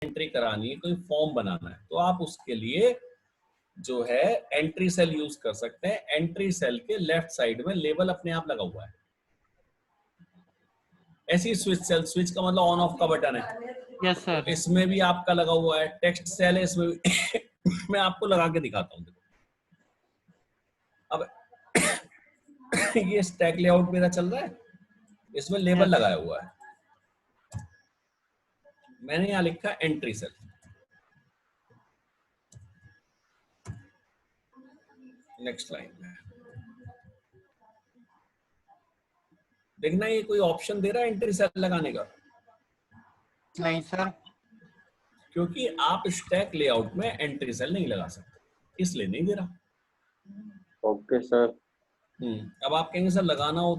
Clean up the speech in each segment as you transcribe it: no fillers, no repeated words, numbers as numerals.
Entry करानी है, कोई फॉर्म बनाना है, तो आप उसके लिए जो है एंट्री सेल यूज कर सकते हैं। एंट्री सेल के लेफ्ट साइड में लेबल अपने आप लगा हुआ है। ऐसी स्विच सेल, स्विच का मतलब ऑन ऑफ का बटन है। Yes sir. तो इसमें भी आपका लगा हुआ है। टेक्स्ट सेल है इसमें भी मैं आपको लगा के दिखाता हूँ। अब ये स्टैक लेआउट मेरा चल रहा है, इसमें लेबल यस लगाया हुआ है। मैंने यहाँ लिखा एंट्री सेल। नेक्स्ट लाइन में देखना, ये कोई ऑप्शन दे रहा है एंट्री सेल लगाने का? नहीं सर। क्योंकि आप स्टैक लेआउट में एंट्री सेल नहीं लगा सकते, इसलिए नहीं दे रहा। Okay sir. अब आप कहेंगे सर लगाना हो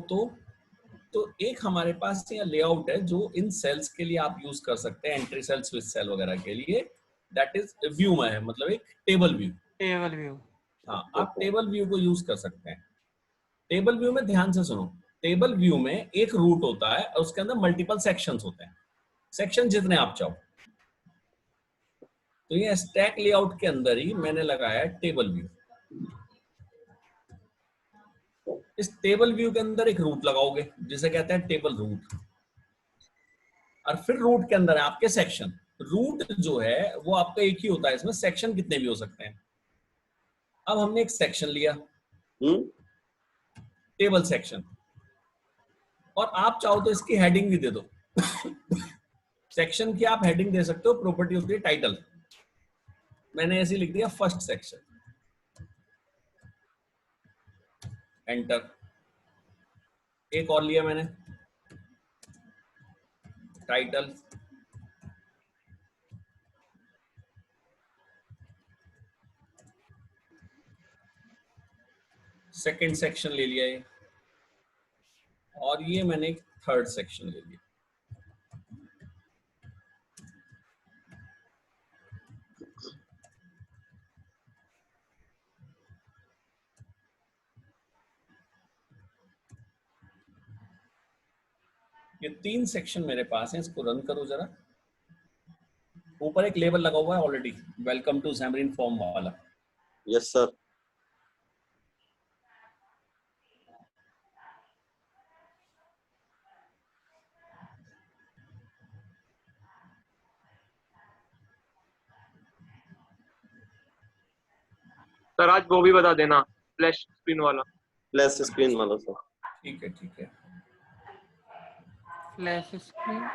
तो एक हमारे पास यहाँ लेआउट है जो इन सेल्स के लिए आप यूज कर सकते हैं, एंट्री सेल, स्विच सेल वगैरह के लिए। दैट इज व्यू में है, मतलब एक टेबल व्यू। Table view. हाँ, आप टेबल व्यू को यूज कर सकते हैं। टेबल व्यू में ध्यान से सुनो, टेबल व्यू में एक रूट होता है और उसके अंदर मल्टीपल सेक्शंस होते हैं, सेक्शन जितने आप चाहो। तो ये स्टैक लेआउट के अंदर ही मैंने लगाया टेबल व्यू। इस टेबल व्यू के अंदर एक रूट लगाओगे जिसे कहते हैं टेबल रूट, और फिर रूट के अंदर है आपके सेक्शन। रूट जो है वो आपका एक ही होता है, इसमें सेक्शन कितने भी हो सकते हैं। अब हमने एक सेक्शन लिया, टेबल सेक्शन, और आप चाहो तो इसकी हेडिंग भी दे दो। सेक्शन की आप हेडिंग दे सकते हो, प्रॉपर्टी होती है टाइटल। मैंने ऐसे लिख दिया फर्स्ट सेक्शन, एंटर। एक और लिया मैंने, टाइटल। सेकंड सेक्शन ले लिया ये, और ये मैंने एक थर्ड सेक्शन ले लिया। ये 3 सेक्शन मेरे पास है, इसको रन करो जरा। ऊपर एक लेबल लगा हुआ है already, welcome to Xamarin form वाला। Yes sir. सर आज वो भी बता देना, फ्लैश स्क्रीन वाला। फ्लैश स्क्रीन वाला सर। ठीक है, ठीक है। Flash screen.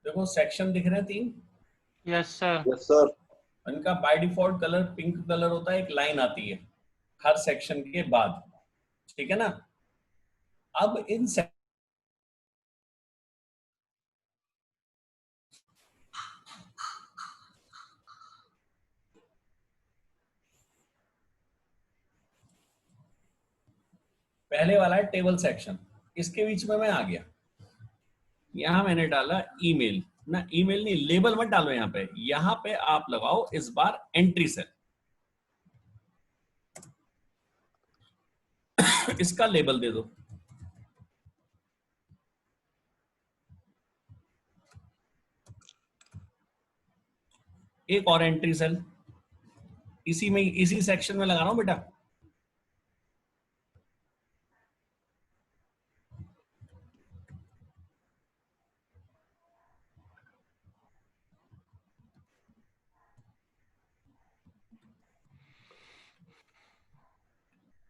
देखो सेक्शन दिख रहे हैं 3। Yes sir. Yes sir. इनका by default colour pink colour होता है, एक लाइन आती है हर सेक्शन के बाद, ठीक है ना। अब इन पहले वाला है टेबल सेक्शन, इसके बीच में मैं आ गया। यहां मैंने डाला ईमेल ना, ईमेल नहीं, लेबल मत डालो यहाँ पे आप लगाओ इस बार एंट्री सेल। इसका लेबल दे दो। एक और एंट्री सेल इसी में, इसी सेक्शन में लगा रहा हूं बेटा।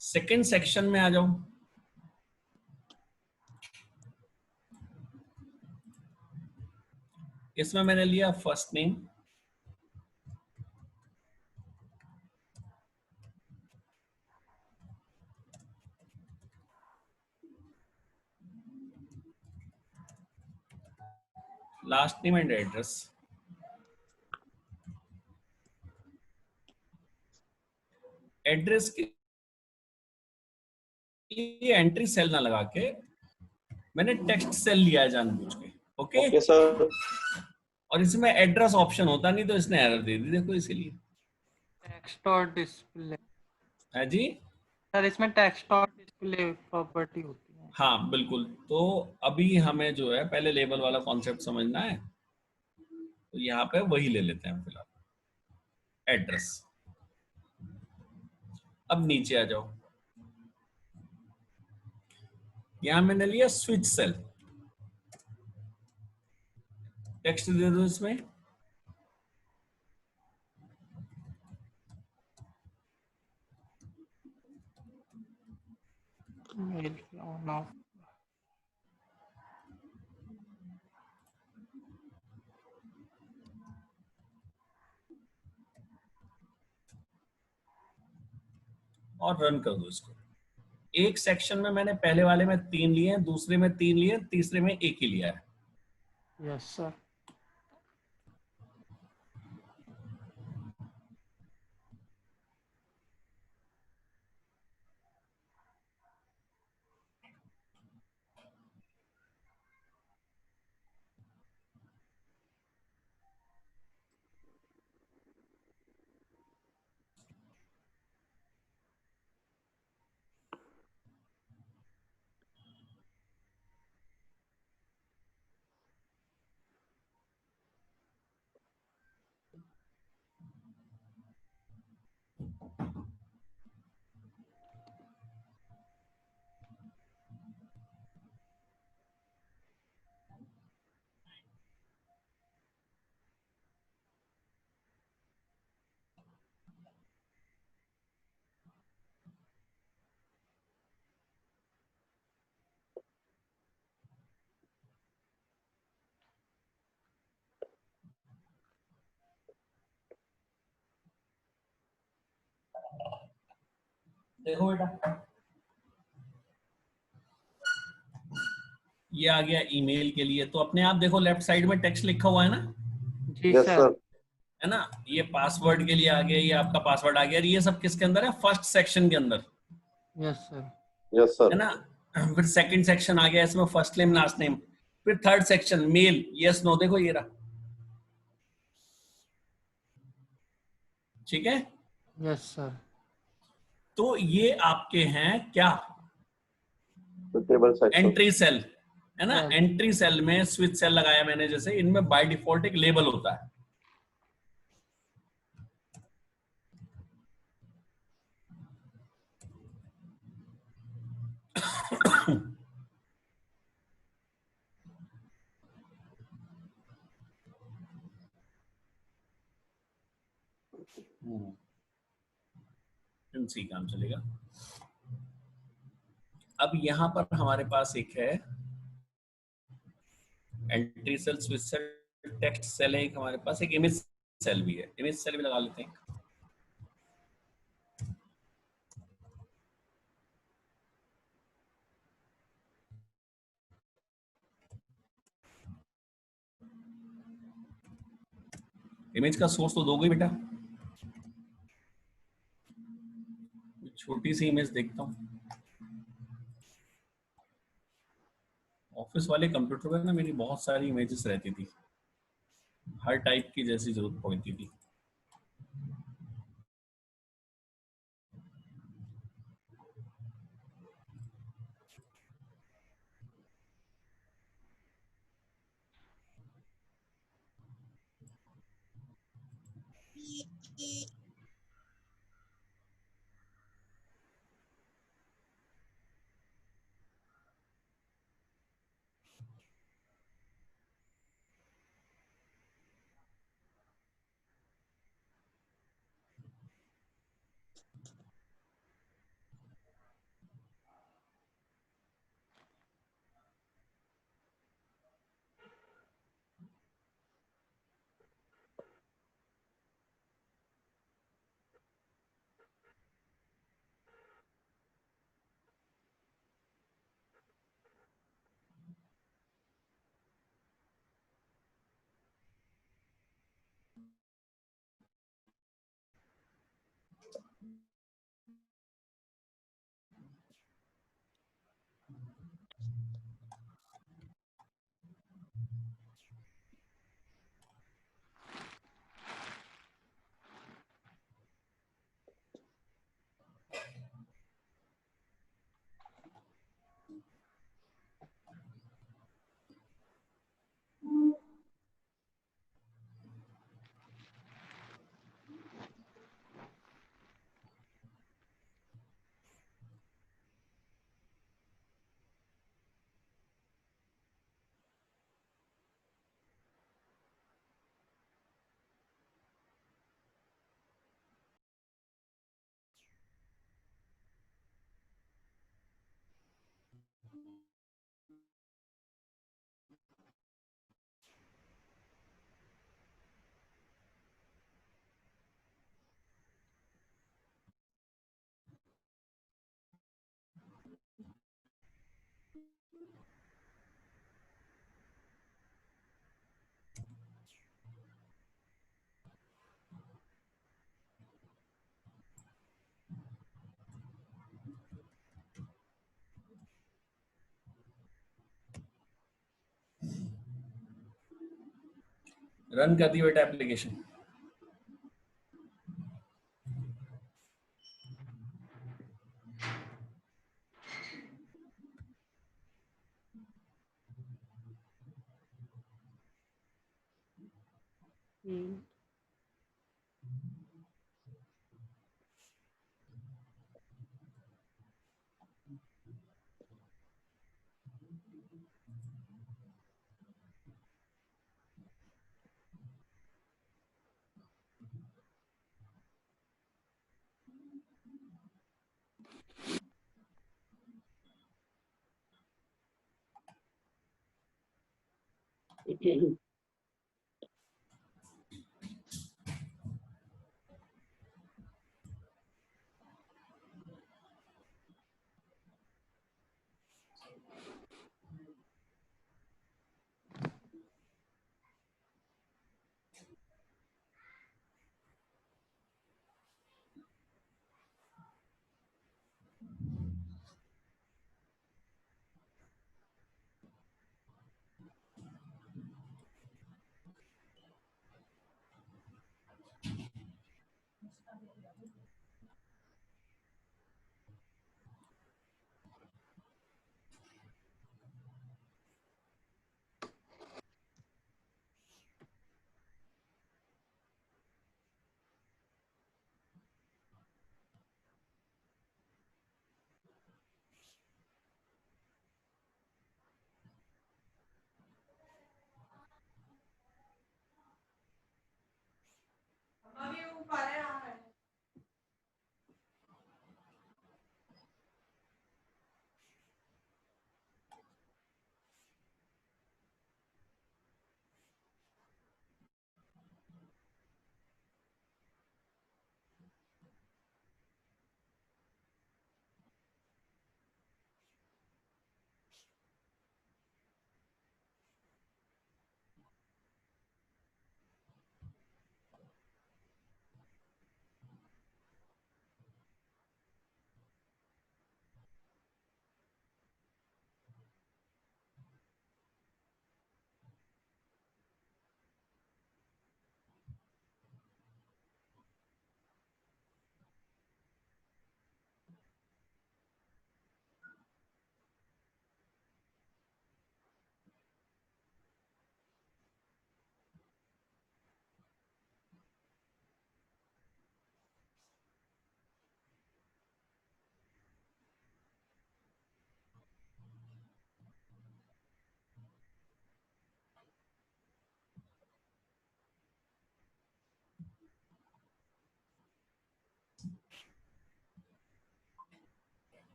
सेकंड सेक्शन में आ जाओ। इसमें मैंने लिया first name, last name and address. Address के लिए एंट्री सेल ना लगा के मैंने टेक्स्ट सेल लिया है जानबूझ के। Okay okay sir. और इसमें एड्रेस ऑप्शन होता नहीं तो इसने एरर दे दी, देखो इसीलिए। टेक्स्ट और डिस्प्ले। है जी। सर इसमें टेक्स्ट और डिस्प्ले प्रॉपर्टी होती है। हाँ बिल्कुल। तो अभी हमें जो है पहले लेबल वाला कॉन्सेप्ट समझना है, तो यहाँ पे वही ले लेते हैं फिलहाल, एड्रेस। अब नीचे आ जाओ, यहां मैंने लिया स्विच सेल, टेक्स्ट दे दो इसमें। Mail on off. और रन कर दो इसको। एक सेक्शन में मैंने पहले वाले में 3 लिए हैं, दूसरे में 3 लिए, तीसरे में 1 ही लिया है। Yes sir. देखो बेटा, ये आ गया ईमेल के लिए। तो अपने आप देखो लेफ्ट साइड में टेक्स्ट लिखा हुआ है ना, जी यस सर। सर। है ना। ये पासवर्ड के लिए आ गया, ये आपका पासवर्ड आ गया, और ये सब किसके अंदर है, फर्स्ट सेक्शन के अंदर, यस सर। यस है सर। ना। फिर सेकंड सेक्शन आ गया, इसमें फर्स्ट नेम लास्ट नेम। फिर third section mail, yes no, देखो ये रहा। ठीक है। Yes sir. तो ये आपके हैं क्या, टेबल सेक्शन। एंट्री सेल, है ना। यस। एंट्री सेल में स्विच सेल लगाया मैंने, जैसे इनमें बाय डिफॉल्ट एक लेबल होता है। इनसे ही काम चलेगा। अब यहां पर हमारे पास एक है entry cell, switch cell, text cell है एक हमारे पास, एक इमेज सेल भी है। इमेज सेल भी लगा लेते हैं। इमेज का सोर्स तो दोगे बेटा। छोटी सी इमेज देखता हूँ। ऑफिस वाले कंप्यूटर पे ना मेरी बहुत सारी इमेजेस रहती थी, हर टाइप की जैसी जरूरत पड़ती थी। रन कर दी बेटा एप्लीकेशन।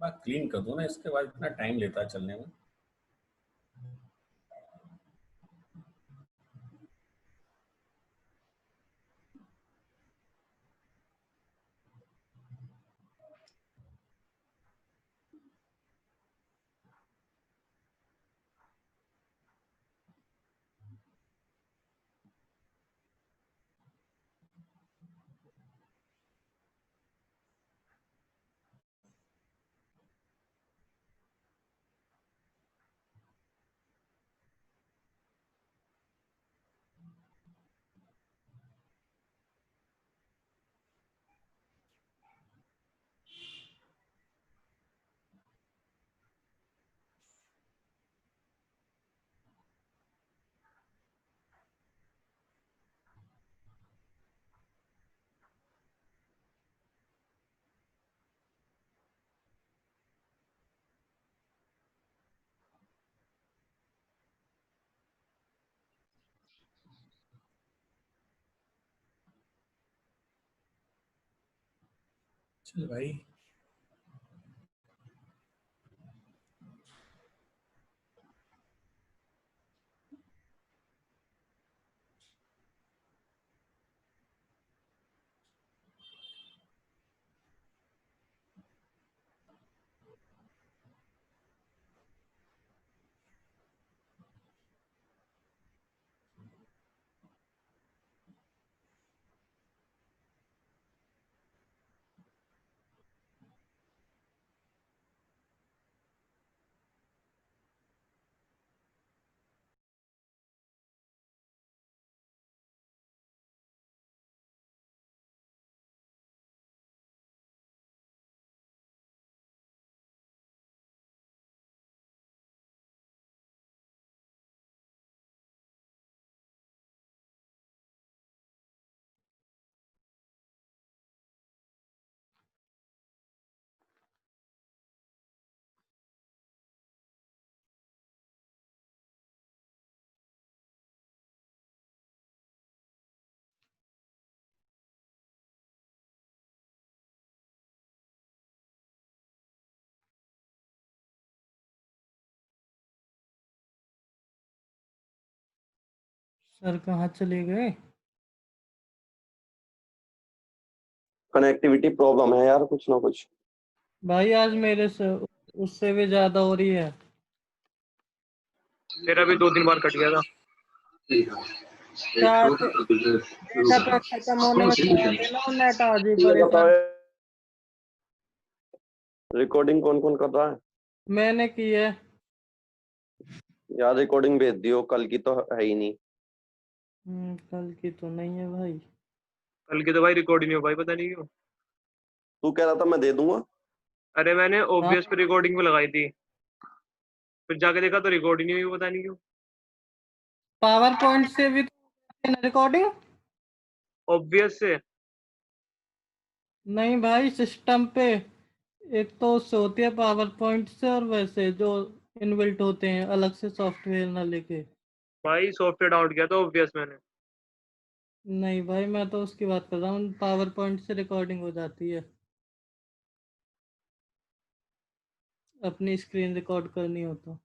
मैं क्लीन कर दूं ना, इसके बाद इतना टाइम लेता है चलने में। चल भाई, सर कहाँ चले गए? कनेक्टिविटी प्रॉब्लम है यार, कुछ ना कुछ। भाई आज मेरे से उससे भी ज्यादा हो रही है। मेरा भी 2-3 बार कट गया था। चार्ज डेटा पैक खत्म होने में चार्ज है ना, नेट आज ही ये बताओ, परेशान। रिकॉर्डिंग कौन कौन कर रहा है? मैंने की है। यार रिकॉर्डिंग भेज दियो, कल की तो है ही नहीं। कल की तो नहीं है भाई। कल की तो भाई रिकॉर्ड ही नहीं हो भाई, पता नहीं क्यों। तू कह रहा था मैं दे दूंगा। अरे मैंने हाँ, ओबीएस पे रिकॉर्डिंग पे लगाई थी, फिर जाके देखा तो रिकॉर्ड ही नहीं हुई, पता नहीं क्यों। पावर पॉइंट से भी तो रिकॉर्डिंग। ओबीएस से नहीं भाई, सिस्टम पे एक तो उससे होती है पावर पॉइंट से, और वैसे जो इनबिल्ट होते हैं अलग से सॉफ्टवेयर ना लेके। भाई सॉफ्टवेयर डाउनलोड किया था ओबीएस मैंने। नहीं भाई, मैं तो उसकी बात कर रहा हूँ, पावर पॉइंट से रिकॉर्डिंग हो जाती है। अपनी स्क्रीन रिकॉर्ड करनी हो तो।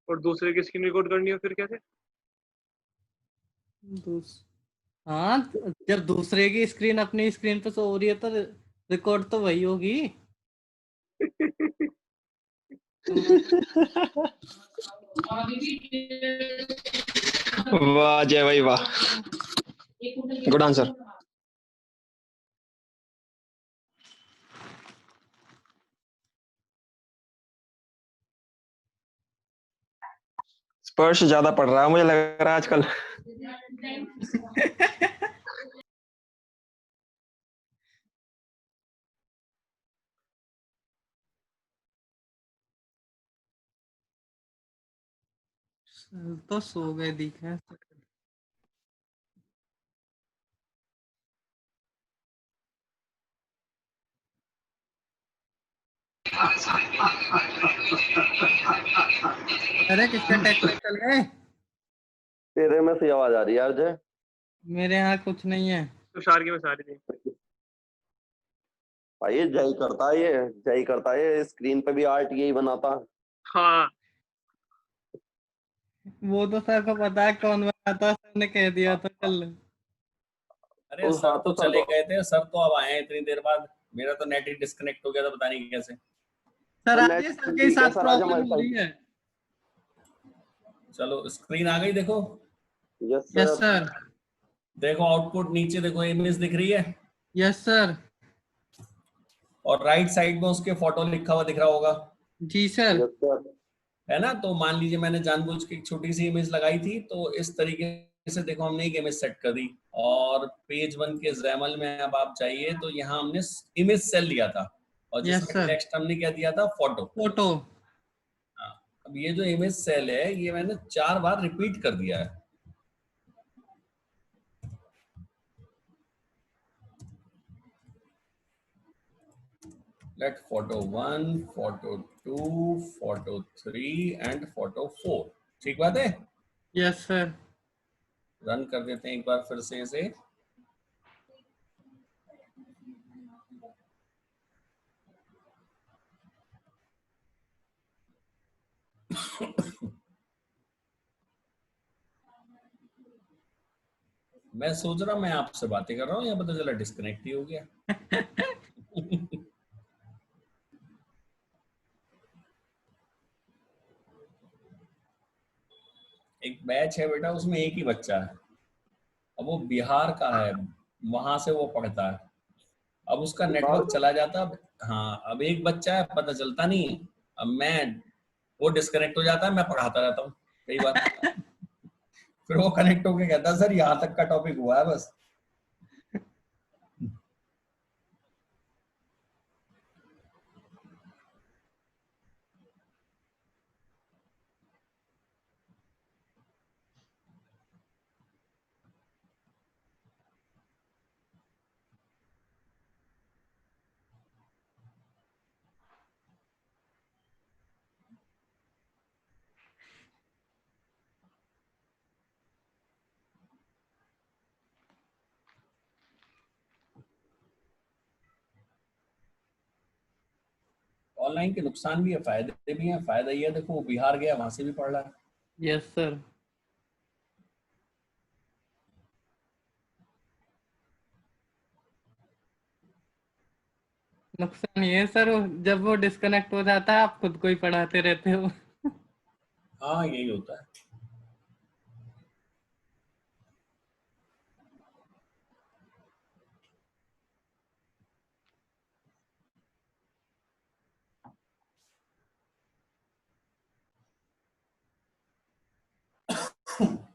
और दूसरे की स्क्रीन रिकॉर्ड करनी हो फिर कैसे? दूस हाँ, जब दूसरे की स्क्रीन अपनी स्क्रीन पे शो हो रही है तो रिकॉर्ड तो वही होगी। वाह जय भाई वाह, गुड आंसर। स्पर्श ज्यादा पड़ रहा है मुझे लग रहा है आजकल। तो सो गए दिखा। अरे किसके टैक्स में चल गए? तेरे में से आवाज आ रही है यार जय। मेरे यहाँ कुछ नहीं है। तो शार की मैं सारी थी। भाई ये जय करता है, ये जय करता है, ये स्क्रीन पे भी आर्ट यही बनाता है। हाँ वो तो सर को पता है कौन बनाता है, सर ने कह दिया था कल। अरे सर हाँ तो तो सर चले को गए थे, सर तो अब आए हैं इतनी देर बाद। मेरा तो नेट ही डिस्कनेक्ट हो गया था, पता नहीं कैसे। सर तो आज नेट ये सर के ठीक है साथ सर, आज प्रॉब्लम हमारे हो रही साइड। है। चलो स्क्रीन आ गई, देखो। Yes yes sir. सर। देखो आउटपुट नीचे, देखो इमेज दिख रही है, यस सर। और राइट साइड में उसके फोटो लिखा हुआ दिख रहा होगा, जी सर। Yes sir. है ना। तो मान लीजिए मैंने जानबूझ के एक छोटी सी इमेज लगाई थी, तो इस तरीके से देखो हमने एक इमेज सेट कर दी। और पेज 1 के XAML में अब आप चाहिए तो यहाँ हमने इमेज सेल लिया था, और यस जिसमें सर। टेक्स्ट हमने क्या दिया था, फोटो। फोटो। हाँ, अब ये जो इमेज सेल है ये मैंने 4 बार रिपीट कर दिया है। Let photo 1, photo 2, photo 3 and photo 4। ठीक बात है। Yes sir. रन कर देते हैं एक बार फिर से इसे। मैं सोच रहा मैं आपसे बातें कर रहा हूँ, या पता चला डिस्कनेक्ट ही हो गया। एक बैच है बेटा, उसमें एक ही बच्चा है। अब वो बिहार का है, वहां से वो पढ़ता है। अब उसका बिहार नेटवर्क चला जाता है। हाँ, अब एक बच्चा है, पता चलता नहीं है। अब वो डिस्कनेक्ट हो जाता है, मैं पढ़ाता रहता हूँ कई बार। फिर वो कनेक्ट होके कहता है सर यहाँ तक का टॉपिक हुआ है बस। ऑनलाइन के नुकसान भी है, फायदे भी हैं। फायदा ये है, देखो वो बिहार गया, वहां से भी पढ़ रहा है। Yes sir. नुकसान ये है सर, जब वो डिस्कनेक्ट हो जाता है आप खुद को ही पढ़ाते रहते हो। हाँ यही होता है।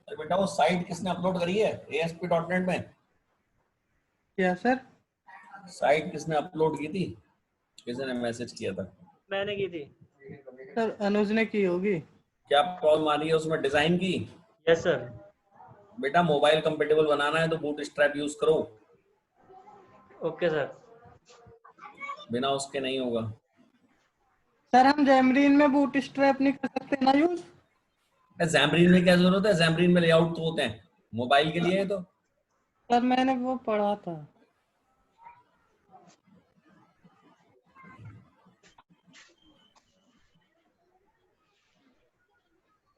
अरे बेटा वो साइट किसने अपलोड करी है ASP.NET में? क्या सर? साइट किसने अपलोड की थी? किसी ने मैसेज किया था? मैंने की थी। सर अनुज ने की होगी। क्या प्रॉब्लम आ रही है उसमें, डिजाइन की? Yes sir. बेटा मोबाइल कंपेटेबल बनाना है तो बूटस्ट्रैप यूज करो, ओके सर। बिना उसके नहीं होगा। सर हम जैमरीन में बूटस्ट्रैप नहीं कर सकते ना यूज? Xamarin में क्या जरूरत है, Xamarin में लेआउट तो होते हैं, मोबाइल के लिए है तो। सर मैंने वो पढ़ा था।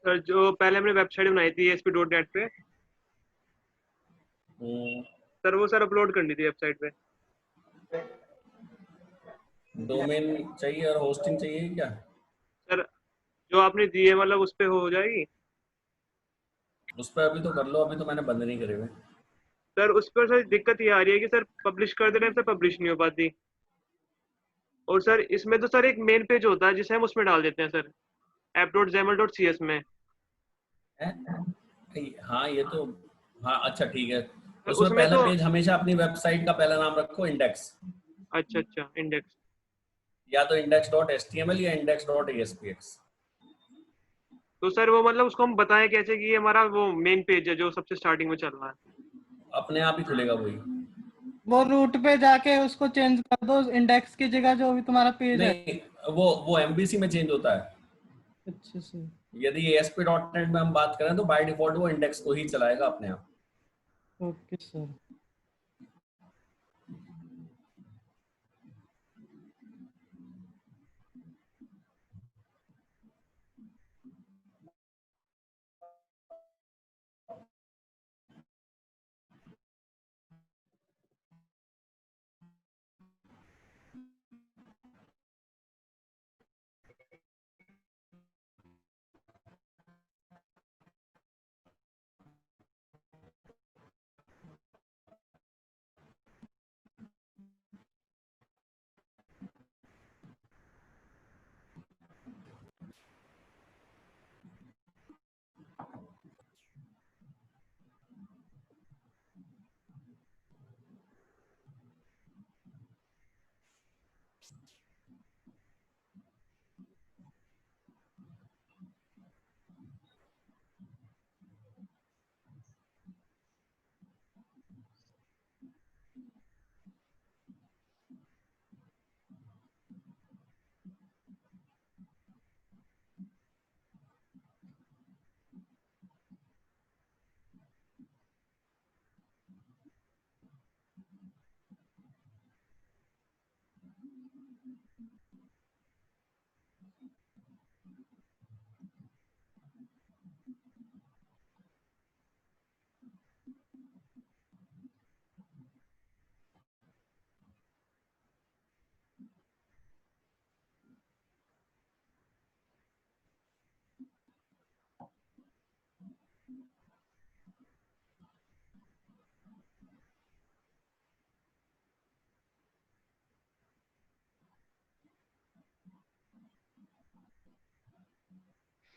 सर जो पहले हमने वेबसाइट बनाई थी ASP.NET पे, सर वो सर अपलोड करनी थी वेबसाइट पे। डोमेन चाहिए और होस्टिंग चाहिए क्या? सर जो आपने दी है मतलब उस पे हो जाएगी? उस पर अभी तो कर लो, अभी तो मैंने बंद नहीं करे हुए। सर उस पर सर दिक्कत ये आ रही है कि सर पब्लिश कर दे रहे हैं, सर पब्लिश नहीं हो पाती। और सर इसमें तो सर एक मेन पेज होता है जिसे हम उसमें डाल देते हैं सर, app.xaml.cs में। हाँ ये तो, हाँ अच्छा ठीक है। सर उसमें उसमें पहला तो पेज हमेशा अपनी वेबसाइट का पहला नाम रखो इंडेक्स, अच्छा अच्छा इंडेक्स। या तो index.html या index.aspx। तो सर वो मतलब उसको हम बताएं कैसे कि ये हमारा वो मेन पेज है जो सबसे स्टार्टिंग में चल रहा है? अपने आप ही खुलेगा वही। वो रूट पे जाके उसको चेंज कर दो, इंडेक्स की जगह जो भी तुम्हारा पेज है। नहीं, वो MVC में चेंज होता है। अच्छा सर। यदि ASP.NET में हम बात करें तो बाय डिफॉल्ट वो इंडेक्स को ही चलाएगा अपने आप। Okay sir.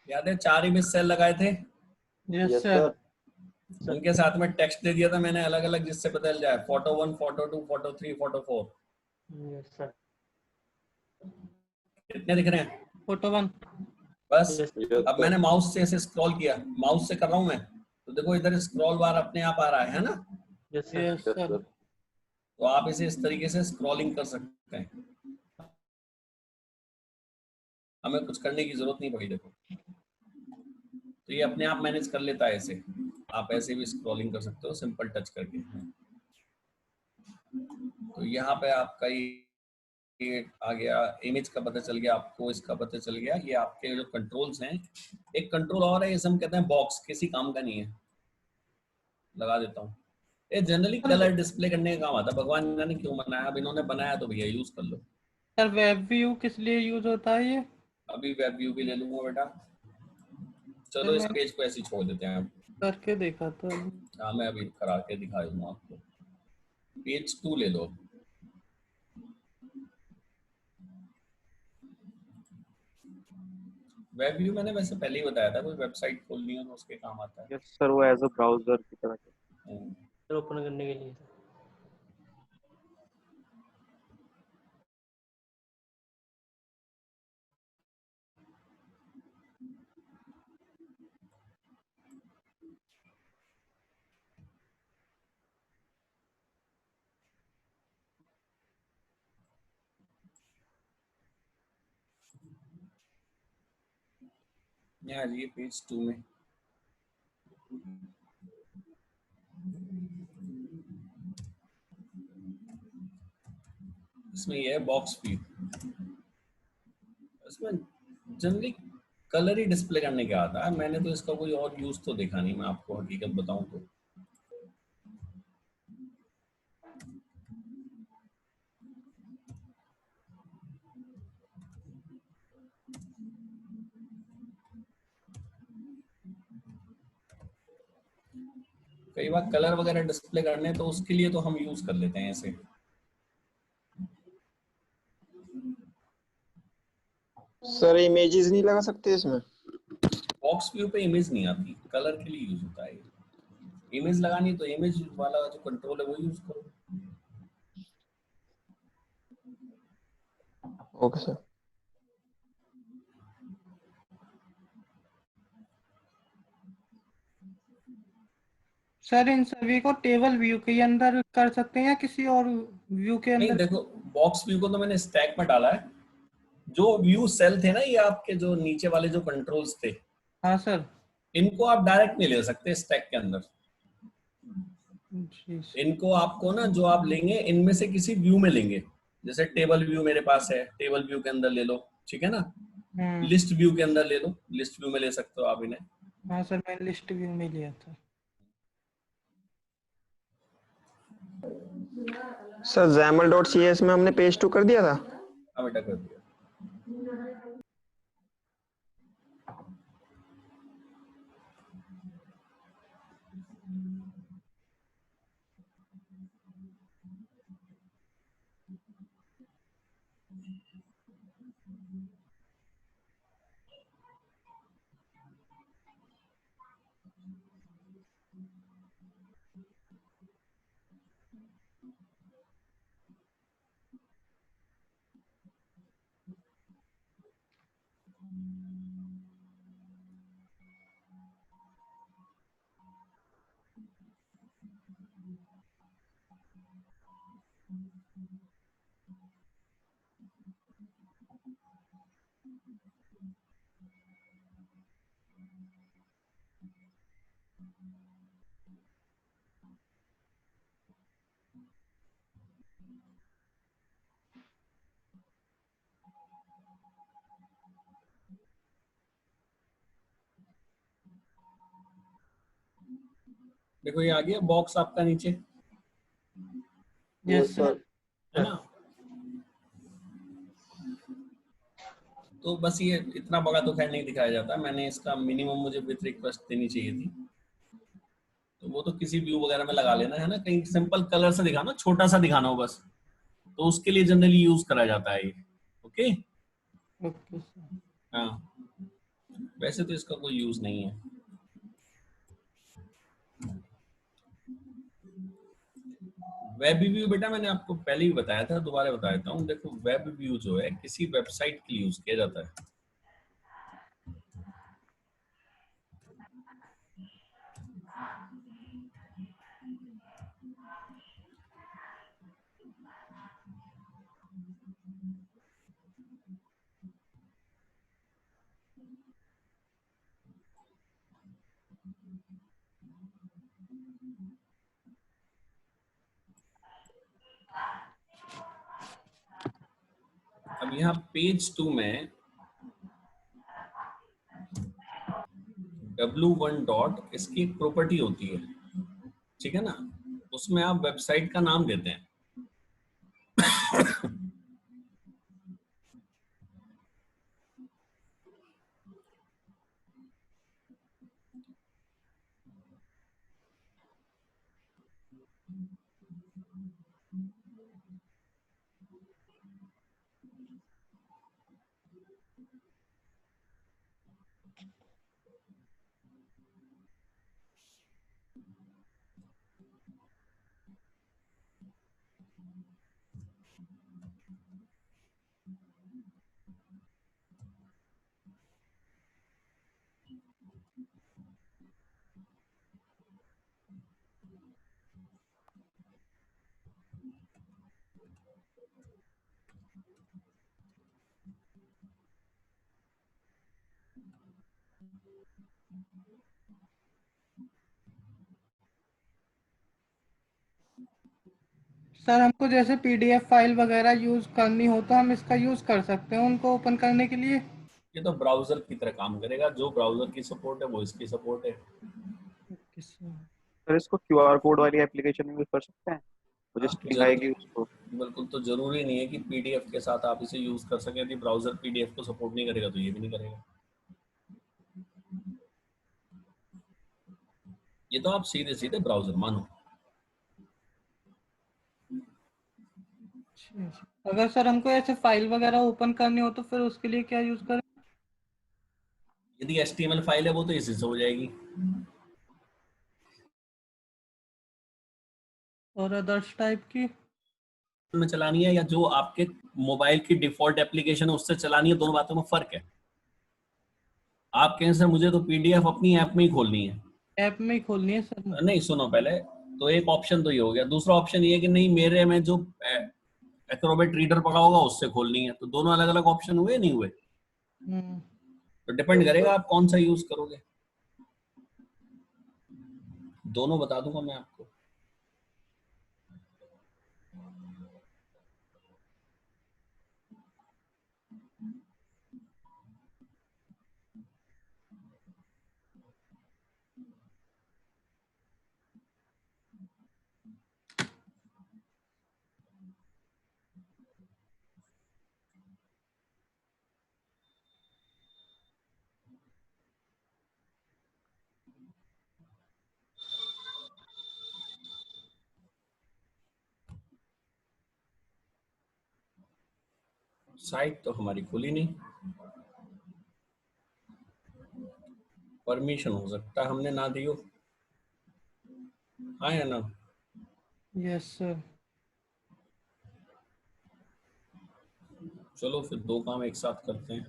याद है 4 इमेज सेल लगाए थे, यस यस सर। सर। उनके साथ में टेक्स्ट दे दिया था मैंने अलग अलग, जिससे बदल जाए photo 1, photo 2, photo 3, photo 4। Yes sir. कितने दिख रहे हैं? फोटो 1। बस। यस अब मैंने माउस से ऐसे स्क्रॉल किया, माउस से कर रहा हूं मैं, तो देखो इधर स्क्रॉल बार अपने आप आ रहा है ना। Yes sir. Yes yes sir. Sir. तो आप इसे इस तरीके से स्क्रॉलिंग कर सकते हैं, हमें कुछ करने की जरूरत नहीं पड़ी। देखो तो ये अपने आप मैनेज कर लेता है ऐसे। आप ऐसे भी स्क्रॉलिंग कर सकते हो सिंपल टच करके। तो यहाँ पे आपका ये आ गया, इमेज का पता चल गया आपको, इसका पता चल गया। ये आपके जो कंट्रोल्स हैं, एक कंट्रोल और है, इसे हम कहते हैं बॉक्स, किसी काम का नहीं है, लगा देता हूँ। ये जनरली कलर डिस्प्ले करने का काम आता है, भगवान जाने क्यों बनाया, अब इन्होंने बनाया तो भैया यूज कर लो। सर वेब व्यू किस लिए यूज होता है ये? अभी वेब व्यू भी ले लूंगा बेटा। सर चलो इस मैंने पेज को ऐसे ही छोड़ देते हैं। करके देखा था। हाँ मैं अभी करा के दिखा दूंगा आपको। पेज 2 ले लो। वेब व्यू मैंने वैसे पहले ही बताया था, कोई वेबसाइट खोलनी हो तो उसके काम आता है। यस सर, वो एज अ ब्राउजर की तरह। हम्म। सर ओपन करने के लिए। यहाँ ये पेज 2 में इसमें ये है बॉक्स व्यू। इसमें जनरली कलर ही डिस्प्ले करने का आता है, मैंने तो इसका कोई और यूज तो देखा नहीं, मैं आपको हकीकत बताऊं तो। कई बार कलर वगैरह डिस्प्ले करने तो उसके लिए तो हम यूज कर लेते हैं ऐसे। सर इमेजेस नहीं लगा सकते इसमें? बॉक्स व्यू पे इमेज नहीं आती, कलर के लिए यूज होता है। इमेज लगानी तो इमेज वाला जो कंट्रोल है वो यूज करो। Okay sir. सर इन सभी को टेबल व्यू के अंदर कर सकते हैं या किसी और व्यू के नहीं अंदर? देखो, बॉक्स व्यू को तो मैंने स्टैक में डाला है। जो व्यू सेल थे ना, ये आपके जो नीचे वाले जो कंट्रोल्स थे, हाँ सर। इनको आप डायरेक्ट नहीं ले सकते स्टैक के अंदर। जी सर। इनको आपको ना, जो आप लेंगे इनमें से किसी व्यू में लेंगे। जैसे टेबल व्यू मेरे पास है, टेबल व्यू के अंदर ले लो, ठीक है ना। लिस्ट व्यू के अंदर ले लो, लिस्ट व्यू में ले सकते हो आप इन्हें। हाँ सर, मैंने लिस्ट व्यू में लिया था। सर XAML.cs में हमने पेज 2 कर दिया था। हाँ बेटा कर दिया। देखो ये आ गया बॉक्स आपका नीचे, यस सर। है ना। तो बस ये इतना बड़ा तो खैर नहीं दिखाया जाता, मैंने इसका मिनिमम मुझे विथ रिक्वेस्ट देनी चाहिए थी, तो वो तो किसी व्यू वगैरह में लगा लेना है ना, कहीं सिंपल कलर से दिखाना, छोटा सा दिखाना हो बस, तो उसके लिए जनरली यूज करा जाता है ये। ओके। Okay sir. हाँ, वैसे तो इसका कोई यूज नहीं है। वेब व्यू बेटा मैंने आपको पहले ही बताया था, दोबारा बता देता हूँ। देखो वेब व्यू जो है किसी वेबसाइट के लिए यूज किया जाता है। अब यहाँ पेज 2 में W1 डॉट इसकी एक प्रॉपर्टी होती है, ठीक है ना, उसमें आप वेबसाइट का नाम देते हैं। सर हमको जैसे पीडीएफ फाइल वगैरह यूज करनी हो तो हम इसका यूज कर सकते हैं उनको ओपन करने के लिए? ये तो ब्राउजर की तरह काम करेगा, जो ब्राउजर की सपोर्ट है वो इसकी सपोर्ट है। Okay sir. सर इसको क्यूआर कोड वाली एप्लीकेशन में यूज कर सकते हैं, वो जो हाँ, स्ट्रिंग आएगी उसको? बिल्कुल, तो जरूरी नहीं है कि पीडीएफ के साथ आप इसे यूज कर सकें। यदि ब्राउजर पीडीएफ को सपोर्ट नहीं करेगा तो ये भी नहीं करेगा। ये तो आप सीधे सीधे ब्राउजर मानो। अगर सर हमको ऐसे फाइल वगैरह ओपन करनी हो तो फिर उसके लिए क्या यूज करें? यदि एचटीएमएल फाइल है वो तो इसी से हो जाएगी। और अदर्स टाइप की? में चलानी है या जो आपके मोबाइल की डिफॉल्ट एप्लीकेशन है उससे चलानी है, दोनों बातों में फर्क है। आप कहें सर मुझे तो पीडीएफ अपनी ऐप में ही खोलनी है, ऐप में ही खोलनी है सर? नहीं सुनो पहले, तो एक ऑप्शन तो ये हो गया। दूसरा ऑप्शन ये कि नहीं मेरे में जो एक्रोबेट रीडर पड़ा होगा उससे खोलनी है, तो दोनों अलग अलग ऑप्शन हुए नहीं हुए? हम्म। तो डिपेंड करेगा आप कौन सा यूज करोगे। दोनों बता दूंगा मैं आपको। साइट तो हमारी खुली नहीं, परमिशन हो सकता है हमने ना दी हो। हाँ या ना? Yes sir. चलो फिर दो काम एक साथ करते हैं।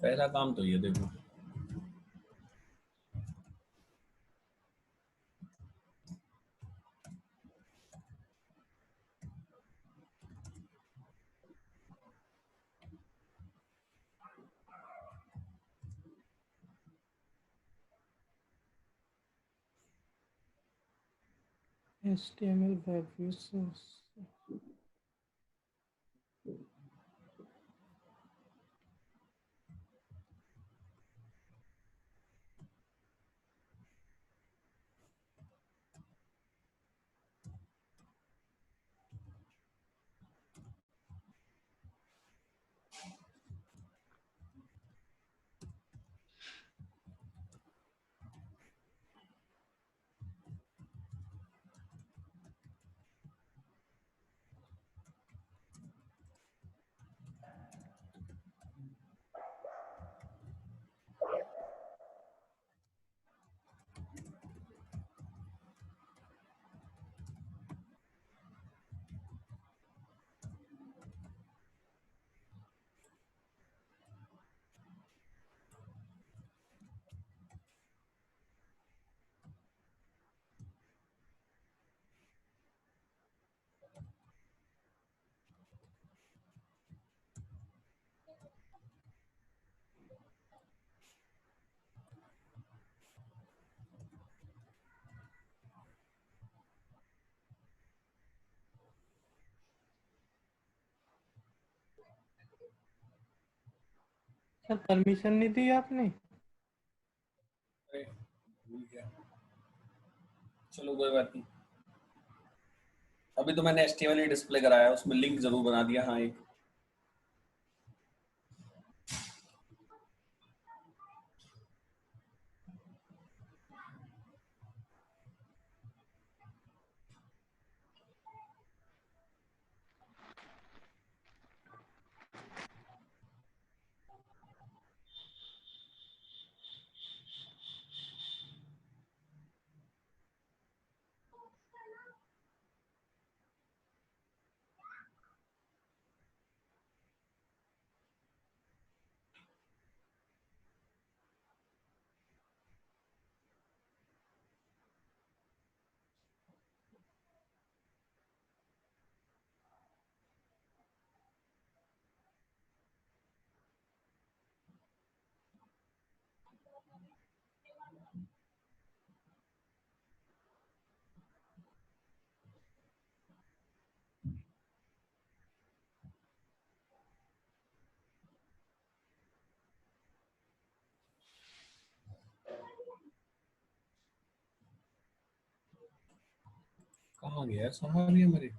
पहला काम तो ये देखो, HTML web views. Sir permission नहीं दी आपने? अरे भूल गया, चलो कोई बात नहीं। अभी तो मैंने HTML ही डिस्प्ले कराया, उसमें लिंक जरूर बना दिया। हाँ एक कहाँ गया साहब ये हमारे।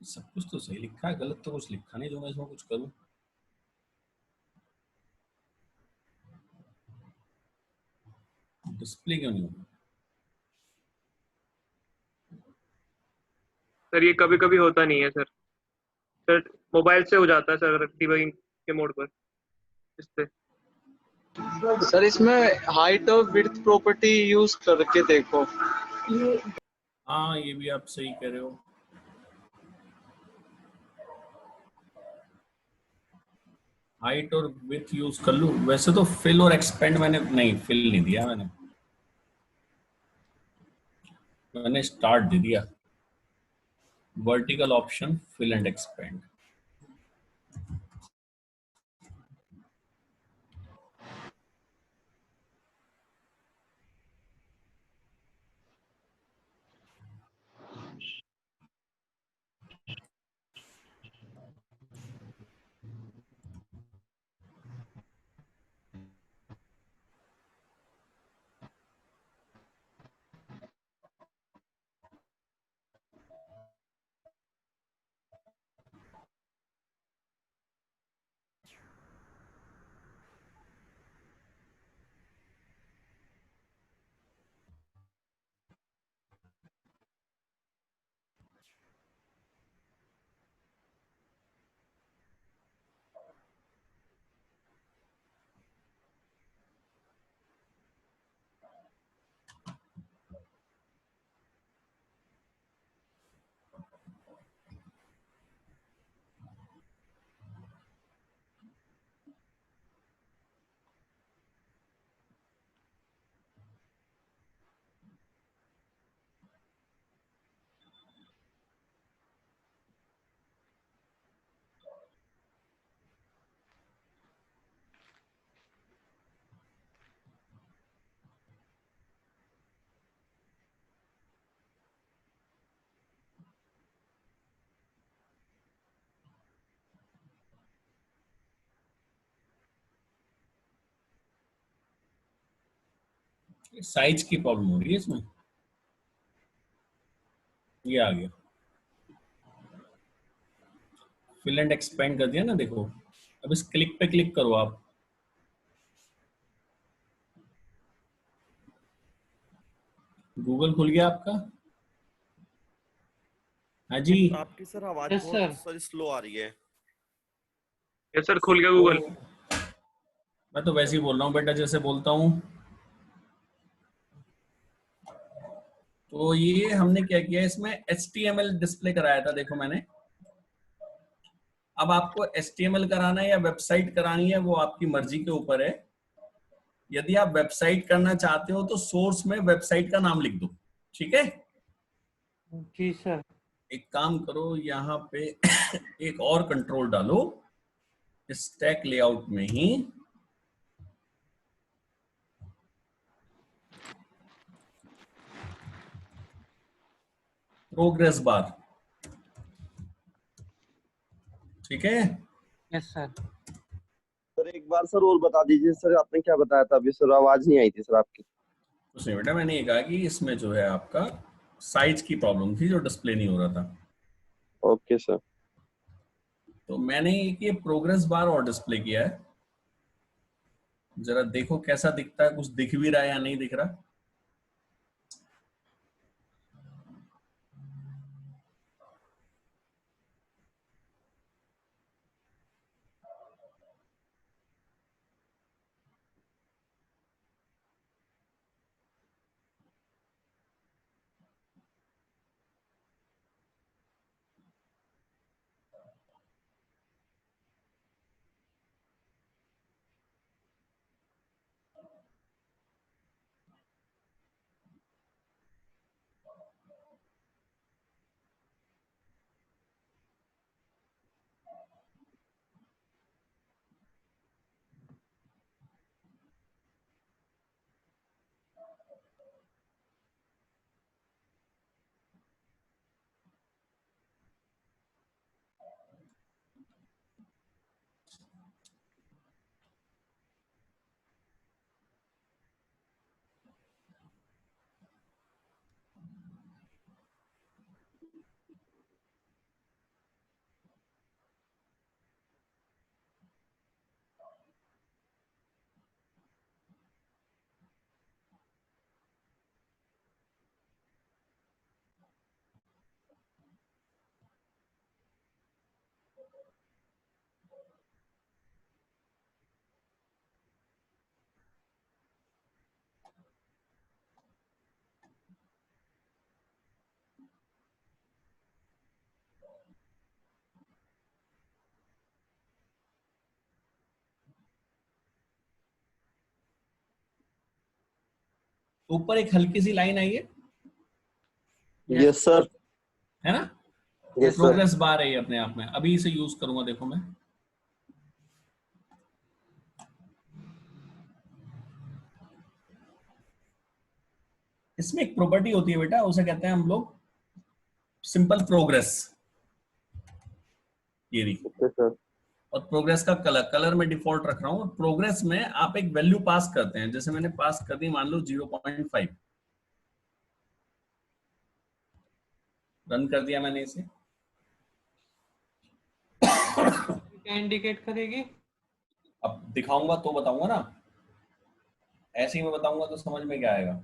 सब कुछ तो सही लिखा है, गलत तो कुछ लिखा नहीं जो मैं इसमें कुछ करूं। डिस्प्ले क्यों नहीं होगा? सर ये कभी कभी होता नहीं है सर। सर मोबाइल से हो जाता है सर, डिबगिंग के मोड पर इस पे। सर इसमें हाइट और विड्थ प्रॉपर्टी यूज करके देखो। हाँ ये भी आप सही कह रहे हो। हाइट और विड्थ यूज कर लूं? वैसे तो फिल और एक्सपेंड मैंने नहीं, फिल नहीं दिया मैंने स्टार्ट दे दिया। Vertical option, fill and expand. Size की प्रॉब्लम हो रही है इसमें। ये आ गया, फिल एंड एक्सपेंड कर दिया ना, देखो। अब इस क्लिक पे क्लिक करो आप। गूगल खुल गया आपका? हाँ जी। आपकी सर आवाज यस बहुत सर। सर स्लो आ रही है। ये सर खुल गया तो गूगल। मैं तो वैसे ही बोल रहा हूँ बेटा, जैसे बोलता हूँ। तो ये हमने क्या किया, इसमें HTML डिस्प्ले कराया था, देखो मैंने। अब आपको HTML कराना है या वेबसाइट करानी है, वो आपकी मर्जी के ऊपर है। यदि आप वेबसाइट करना चाहते हो तो सोर्स में वेबसाइट का नाम लिख दो, ठीक है। जी सर। एक काम करो, यहाँ पे एक और कंट्रोल डालो स्टैक लेआउट में ही। प्रोग्रेस बार, ठीक है। Yes sir. सर एक बार सर और बता दीजिए सर, आपने क्या बताया था अभी सर, आवाज नहीं आई थी सर आपकी। कुछ नहीं बेटा, मैंने ये कहा कि इसमें जो है आपका साइज की प्रॉब्लम थी, जो डिस्प्ले नहीं हो रहा था। Okay sir. तो मैंने एक ये प्रोग्रेस बार और डिस्प्ले किया है। जरा देखो कैसा दिखता है, कुछ दिख भी रहा है या नहीं दिख रहा। ऊपर एक हल्की सी लाइन आई है यस सर। है ना, यस सर। प्रोग्रेस बार है ये अपने आप में। अभी इसे यूज करूंगा, देखो मैं। इसमें एक प्रॉपर्टी होती है बेटा, उसे कहते हैं हम लोग सिंपल प्रोग्रेस। ये रही। Okay sir. और प्रोग्रेस का कलर, कलर में डिफॉल्ट रख रहा हूं। प्रोग्रेस में आप एक वैल्यू पास करते हैं, जैसे मैंने पास कर दी, मान लो 0.5। रन कर दिया मैंने इसे। क्या इंडिकेट करेगी? अब दिखाऊंगा तो बताऊंगा ना, ऐसे ही मैं बताऊंगा तो समझ में क्या आएगा।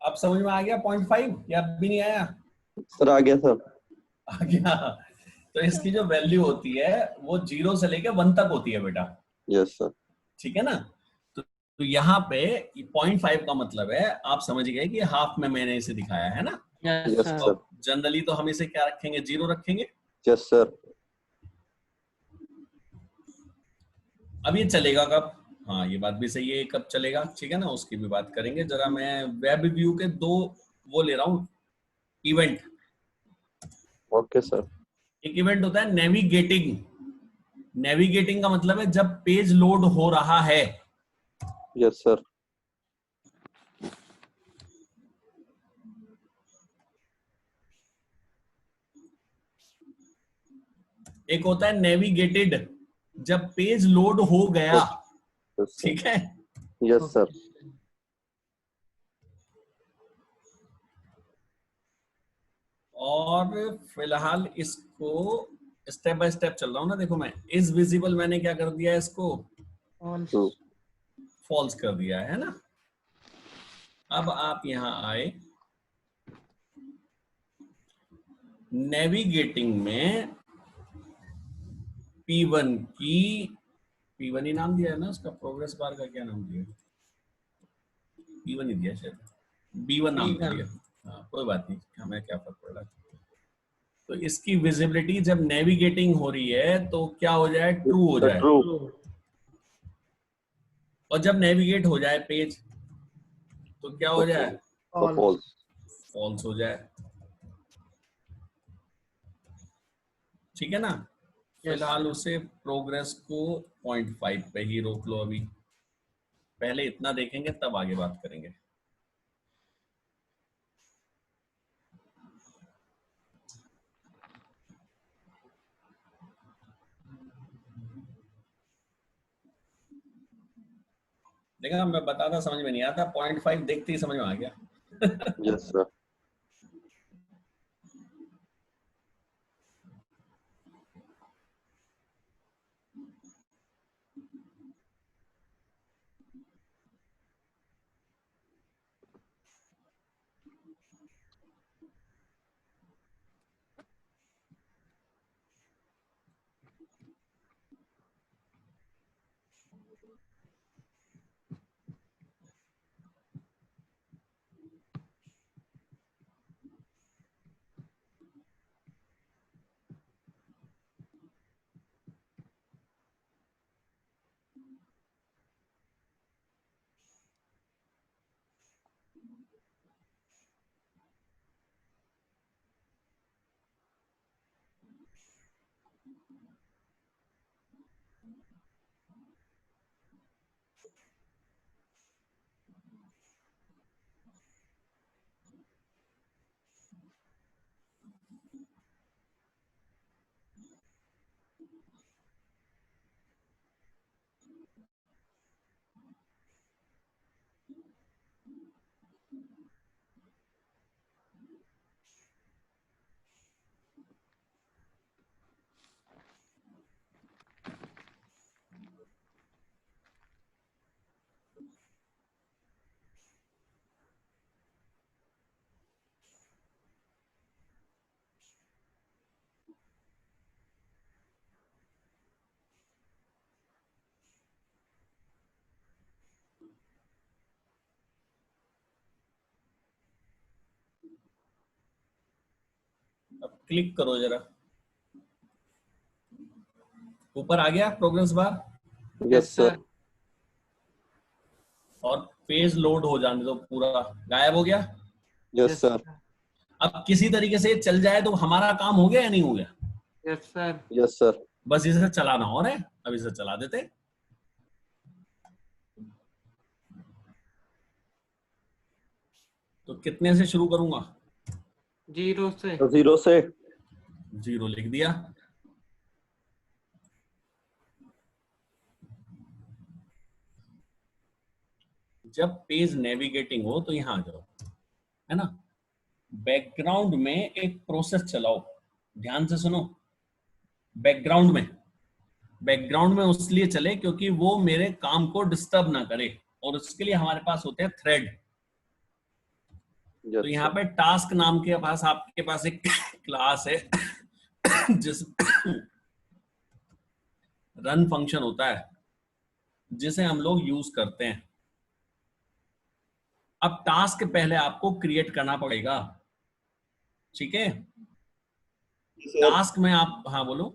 अब समझ में आ गया 0.5 या अब भी नहीं आया? सर आ गया सर। आ गया। तो इसकी जो वैल्यू होती है वो 0 से लेके 1 तक होती है बेटा। Yes sir. ठीक है ना। तो यहाँ पे 0.5 का मतलब है, आप समझ गए कि हाफ में मैंने इसे दिखाया है ना। Yes yes sir. Sir. Generally तो हम इसे क्या रखेंगे, 0 रखेंगे। Yes sir. अब ये चलेगा कब? हाँ ये बात भी सही है, कब चलेगा, ठीक है ना, उसकी भी बात करेंगे। जरा मैं वेब व्यू के दो वो ले रहा हूँ इवेंट। Okay sir. एक इवेंट होता है नेविगेटिंग। नेविगेटिंग का मतलब है जब पेज लोड हो रहा है। Yes sir. एक होता है नेविगेटेड, जब पेज लोड हो गया। Yes sir. ठीक है। Yes sir. और फिलहाल इसको स्टेप बाय स्टेप चल रहा हूं ना। देखो मैं इज विजिबल मैंने क्या कर दिया, इसको ट्रू। फॉल्स कर दिया है ना। अब आप यहां आए, नेविगेटिंग में P1 की, P1 ही नाम दिया है ना उसका, प्रोग्रेस बार का क्या नाम दिया? P1 ही दिया शायद, B1 नाम दे दिया। हाँ कोई बात नहीं, हमें क्या फर्क पड़ रहा है। तो इसकी विजिबिलिटी जब नेविगेटिंग हो रही है तो क्या हो जाए, ट्रू हो जाए। ट्रू। और जब नेविगेट हो जाए पेज तो क्या हो जाए, फॉल्स। फॉल्स हो जाए। ठीक है ना। फिलहाल उसे प्रोग्रेस को 0.5 पे ही रोक लो अभी। पहले इतना देखेंगे तब आगे बात करेंगे। देखा, मैं बताता समझ में नहीं आता, 0.5 देखते ही समझ में आ गया। Yes sir. अब क्लिक करो जरा, ऊपर आ गया प्रोग्रेस बार यस सर। और पेज लोड हो जाने दो, पूरा गायब हो गया। Yes sir. अब किसी तरीके से ये चल जाए तो हमारा काम हो गया या नहीं हो गया? Yes sir. Yes sir. बस इसे चलाना और है, अब इसे चला देते। तो कितने से शुरू करूंगा? 0 से। 0 से। 0 लिख दिया। जब पेज नेविगेटिंग हो तो यहां आ जाओ, है ना। बैकग्राउंड में एक प्रोसेस चलाओ, ध्यान से सुनो। बैकग्राउंड में उसलिए चले क्योंकि वो मेरे काम को डिस्टर्ब ना करे, और उसके लिए हमारे पास होते हैं थ्रेड। तो यहाँ पे टास्क नाम के पास आपके पास एक क्लास है जिस रन फंक्शन होता है, जिसे हम लोग यूज करते हैं। अब टास्क पहले आपको क्रिएट करना पड़ेगा, ठीक है। टास्क में आप, हाँ बोलो।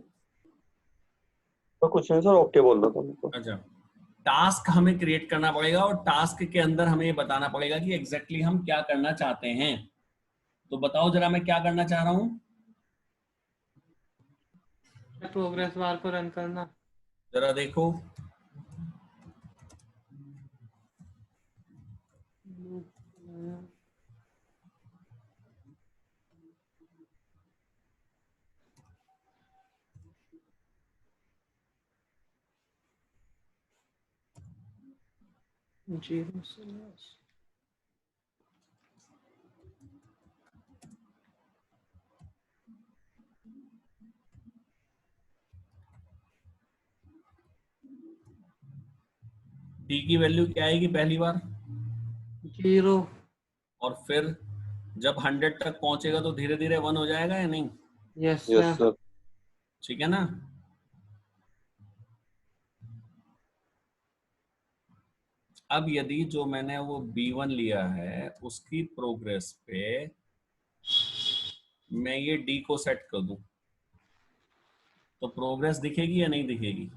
तो कुछ नहीं सर, ओके बोल रहा था मैं। अच्छा, टास्क हमें क्रिएट करना पड़ेगा, और टास्क के अंदर हमें ये बताना पड़ेगा कि एग्जैक्टली हम क्या करना चाहते हैं। तो बताओ जरा, मैं क्या करना चाह रहा हूं। प्रोग्रेस बार को रन करना। जरा देखो, जीरो से डी की वैल्यू क्या आएगी पहली बार, 0। और फिर जब 100 तक पहुंचेगा तो धीरे धीरे 1 हो जाएगा या नहीं? Yes yes sir. सर। ठीक है ना। अब यदि जो मैंने वो B1 लिया है उसकी प्रोग्रेस पे मैं ये D को सेट कर दूं, तो प्रोग्रेस दिखेगी या नहीं दिखेगी?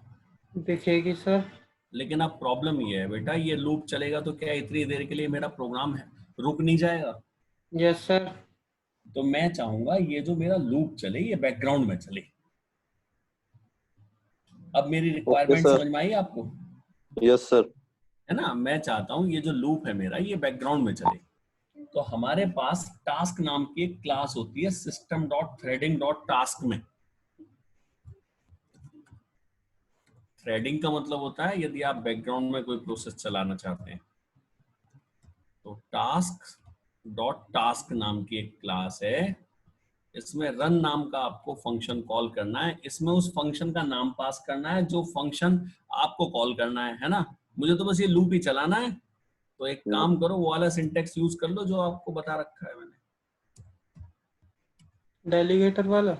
दिखेगी सर। लेकिन अब प्रॉब्लम ये है बेटा, ये लूप चलेगा तो क्या इतनी देर के लिए मेरा प्रोग्राम है रुक नहीं जाएगा? Yes sir. तो मैं चाहूंगा ये जो मेरा लूप चले ये बैकग्राउंड में चले। अब मेरी ओके रिक्वायरमेंट सर। समझ में आई आपको? Yes sir. है ना, मैं चाहता हूं ये जो लूप है मेरा ये बैकग्राउंड में चले। तो हमारे पास टास्क नाम की एक क्लास होती है system dot threading dot task में। थ्रेडिंग का मतलब होता है यदि आप बैकग्राउंड में कोई प्रोसेस चलाना चाहते हैं। तो टास्क डॉट टास्क नाम की एक क्लास है, इसमें रन नाम का आपको फंक्शन कॉल करना है। इसमें उस फंक्शन का नाम पास करना है जो फंक्शन आपको कॉल करना है ना। मुझे तो बस ये लूप ही चलाना है। तो एक काम करो, वो वाला सिंटेक्स यूज कर लो जो आपको बता रखा है मैंने। डेलीगेटर वाला।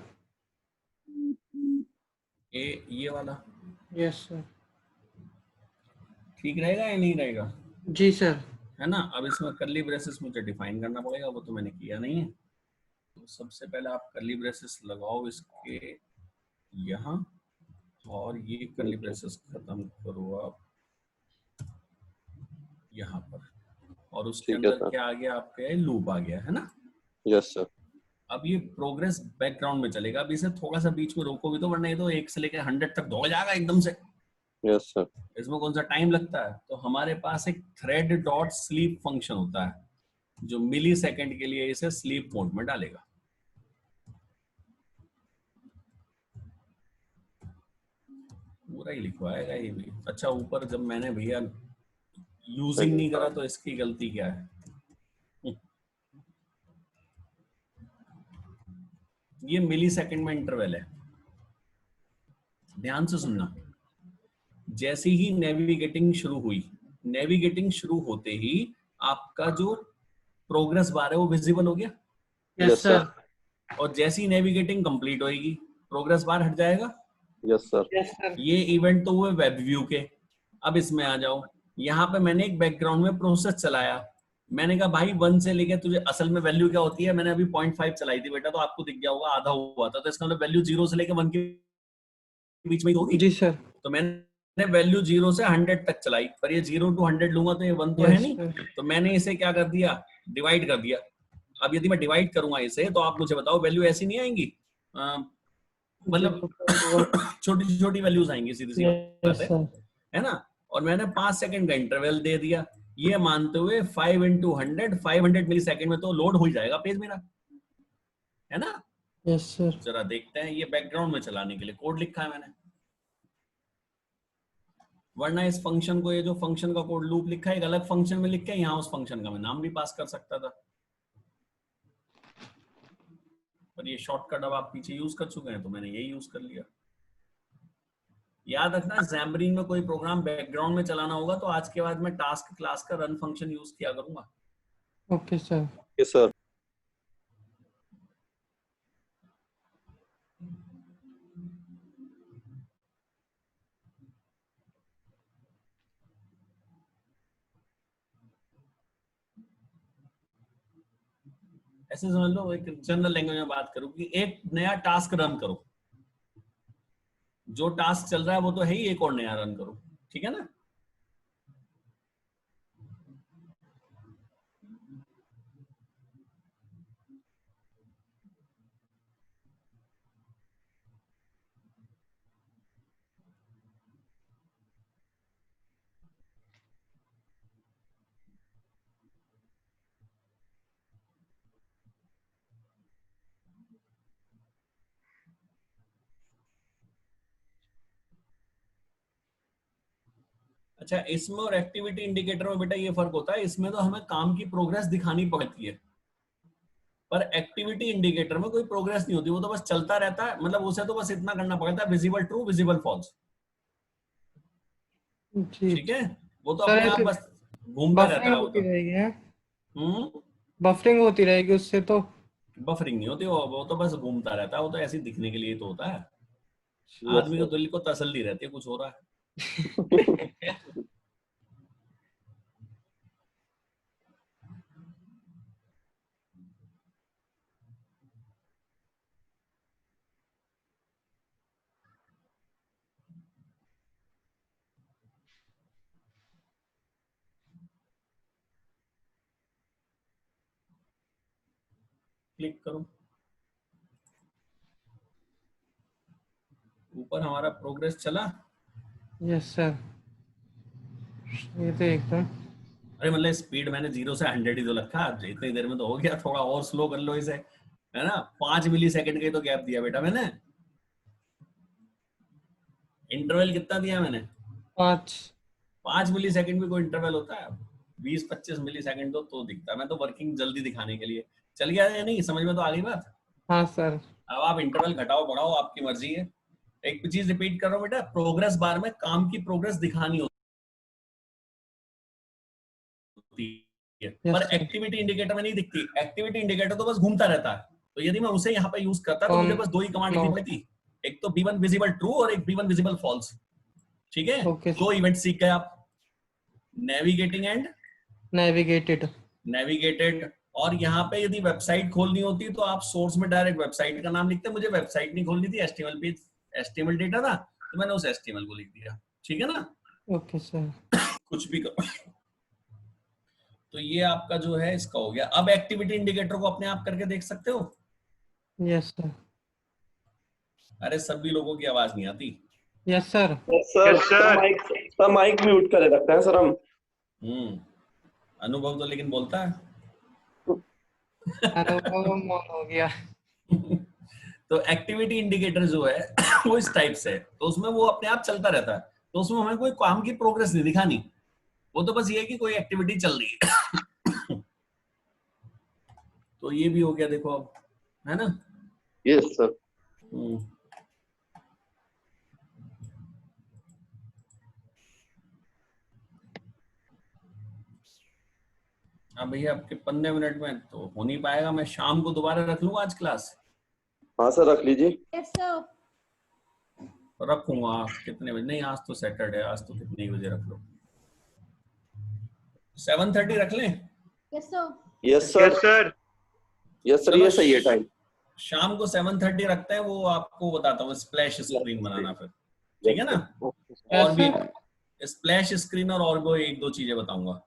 ये वाला। Yes sir. ठीक रहेगा या नहीं रहेगा? जी सर। है ना। अब इसमें कर्ली ब्रेसेस मुझे डिफाइन करना पड़ेगा, वो तो मैंने किया नहीं है। तो सबसे पहले आप कर्ली ब्रेसेस लगाओ इसके यहाँ, और ये कर्ली ब्रेसेस खत्म करो आप यहाँ पर, और उसके ठीक है अंदर सर। क्या आ गया आपके, लूप आ गया, है ना। Yes sir. अब ये प्रोग्रेस बैकग्राउंड में चलेगा। अब इसे थोड़ा सा बीच में रोको भी तो, वरना ये तो 1 से लेकर 100 तक दौड़ जाएगा एकदम से। Yes sir. इसमें कौन सा टाइम लगता है? तो हमारे पास एक थ्रेड डॉट स्लीप फंक्शन होता है, जो मिली सेकेंड के लिए इसे स्लीप मोड में डालेगा। पूरा ही लिखवाएगा ये भी। अच्छा, ऊपर जब मैंने भैया यूजिंग नहीं करा तो इसकी गलती क्या है? ये मिली सेकेंड में इंटरवल है, ध्यान से सुनना। जैसे ही नेविगेटिंग शुरू हुई, नेविगेटिंग शुरू होते ही आपका जो प्रोग्रेस बार है वो विजिबल हो गया। Yes sir. और जैसी नेविगेटिंग कंप्लीट होएगी, प्रोग्रेस बार हट जाएगा। Yes sir. Yes sir. ये इवेंट तो हुए वेब व्यू के। अब इसमें आ जाओ, यहाँ पे मैंने एक बैकग्राउंड में प्रोसेस चलाया। मैंने कहा भाई 1 से लेके तुझे असल में वैल्यू क्या होती है, मैंने अभी 0.5 चलाई थी बेटा, तो आपको दिख गया होगा आधा हुआ था, तो इसका मतलब वैल्यू 0 से लेके 1 के बीच में ही होगी। जी सर। तो मैंने वैल्यू 0 से 100 तक चलाई, पर ये 0 to 100 लूंगा तो ये 1 तो है यस नहीं। सर। तो मैंने इसे क्या कर दिया, डिवाइड कर दिया। अब यदि मैं डिवाइड करूंगा इसे, तो आप मुझे बताओ वैल्यू ऐसी नहीं आएंगी, मतलब छोटी छोटी वैल्यूज आएंगी, सीधी सी बात है ना। और मैंने 5 सेकंड का इंटरवल दे दिया, ये मानते हुए 5 into 100 500 मिली सेकेंड में तो लोड हो ही जाएगा पेज मेरा, है ना। Yes sir. जरा देखते हैं, ये बैकग्राउंड में चलाने के लिए कोड लिखा है मैंने, वरना इस फंक्शन को, ये जो फंक्शन का कोड लूप लिखा है, एक अलग फंक्शन में लिख के यहाँ उस फंक्शन का मैं नाम भी पास कर सकता था, पर ये शॉर्टकट अब आप पीछे यूज कर चुके हैं तो मैंने यही यूज कर लिया। याद रखना, Xamarin में कोई प्रोग्राम बैकग्राउंड में चलाना होगा तो आज के बाद मैं टास्क क्लास का रन फंक्शन यूज किया करूंगा। Okay sir. Yes sir. ऐसे समझ लो, एक जनरल लैंग्वेज में बात करूं कि एक नया टास्क रन करो, जो टास्क चल रहा है वो तो है ही, एक और नया रन करो, ठीक है ना। अच्छा, इसमें और एक्टिविटी इंडिकेटर में बेटा ये फर्क होता है, इसमें तो हमें काम की प्रोग्रेस दिखानी पड़ती है, पर एक्टिविटी इंडिकेटर में कोई प्रोग्रेस नहीं होती, वो तो बस चलता रहता है। मतलब उसे तो बस इतना करना पड़ता है, विजिबल ट्रू विजिबल फॉल्स, ठीक है। वो तो अपने आप बस घूमता रहता है, वो तो बफरिंग होती रहेगी उससे, तो बफरिंग नहीं होती, वो तो बस घूमता रहता है, वो तो ऐसे दिखने के लिए तो होता है। आदमी को दिल को तसल्ली रहती है कुछ हो रहा है। क्लिक करो, ऊपर हमारा प्रोग्रेस चला। Yes sir. ये तो एकदम, अरे मतलब स्पीड मैंने 0 से 100 ही तो रखा, इतनी देर में तो हो गया, थोड़ा और स्लो कर लो इसे, है ना। 5 मिली सेकेंड का तो गैप दिया बेटा मैंने। इंटरवल कितना दिया मैंने? 5 मिली सेकेंड भी कोई इंटरवल होता है? 20-25 मिली सेकेंड तो दिखता है। मैं तो वर्किंग जल्दी दिखाने के लिए, चल गया या नहीं, समझ में तो आ गई बात। हाँ सर। अब आप इंटरवल घटाओ बढ़ाओ, आपकी मर्जी है। एक चीज रिपीट कर रहा हूँ बेटा, प्रोग्रेस बार में काम की प्रोग्रेस दिखानी होती है, पर एक्टिविटी इंडिकेटर में नहीं दिखती। एक्टिविटी इंडिकेटर तो बस घूमता रहता है, तो यदि मैं उसे यहाँ पे यूज करता तो मुझे बस 2 ही कमांड लिखनी पड़ती, एक तो B1 विजिबल ट्रू और एक B1 विजिबल फॉल्स, ठीक है। 2 इवेंट सीख गए आप, नेविगेटिंग एंड नेविगेटेड। नेविगेटेड। और यहाँ पे यदि वेबसाइट खोलनी होती तो आप सोर्स में डायरेक्ट वेबसाइट का नाम लिखते। मुझे वेबसाइट नहीं खोलनी थी, एचटीएमएल पेज, एचटीएमएल डेटा था, तो मैंने उस एचटीएमएल को लिख दिया। ठीक है ना? Okay sir. कुछ भी करो। तो ये आपका जो है इसका हो गया। अब एक्टिविटी इंडिकेटर को अपने आप करके देख सकते हो। Yes sir. अरे सभी लोगों की आवाज नहीं आती। Yes sir. Sir Yes, sir. Mic mute करे रखते हैं सर हम। अनुभव तो लेकिन बोलता है। अनुभव मौन हो गया। तो एक्टिविटी इंडिकेटर जो है वो इस टाइप से है, तो उसमें वो अपने आप चलता रहता है, तो उसमें हमें कोई काम की प्रोग्रेस नहीं दिखानी, वो तो बस ये है कि कोई एक्टिविटी चल रही है। तो ये भी हो गया देखो अब, है ना? Yes sir. हाँ भैया, आपके 15 मिनट में तो हो नहीं पाएगा। मैं शाम को दोबारा रख लूंगा आज क्लास। हाँ सर रख लीजिए। Yes sir. रखूंगा कितने बजे? नहीं आज तो सैटरडे है, आज तो कितने बजे रख लो? 7:30 रख लें? Yes sir. Yes sir. Yes sir. Yes sir, ये सही है टाइम। शाम को 7:30 रखते हैं, वो आपको बताता हूँ स्प्लैश स्क्रीन बनाना फिर, ठीक है ना? और भी स्प्लैश स्क्रीन और वो एक दो चीजें बताऊंगा,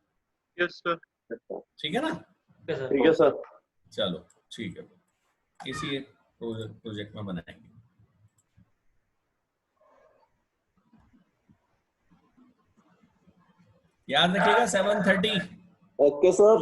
यस सर। ठीक है ना? ठीक है सर। चलो ठीक है, इसी प्रोजेक्ट में बनाएंगे। याद रखिएगा 7:30। Okay sir.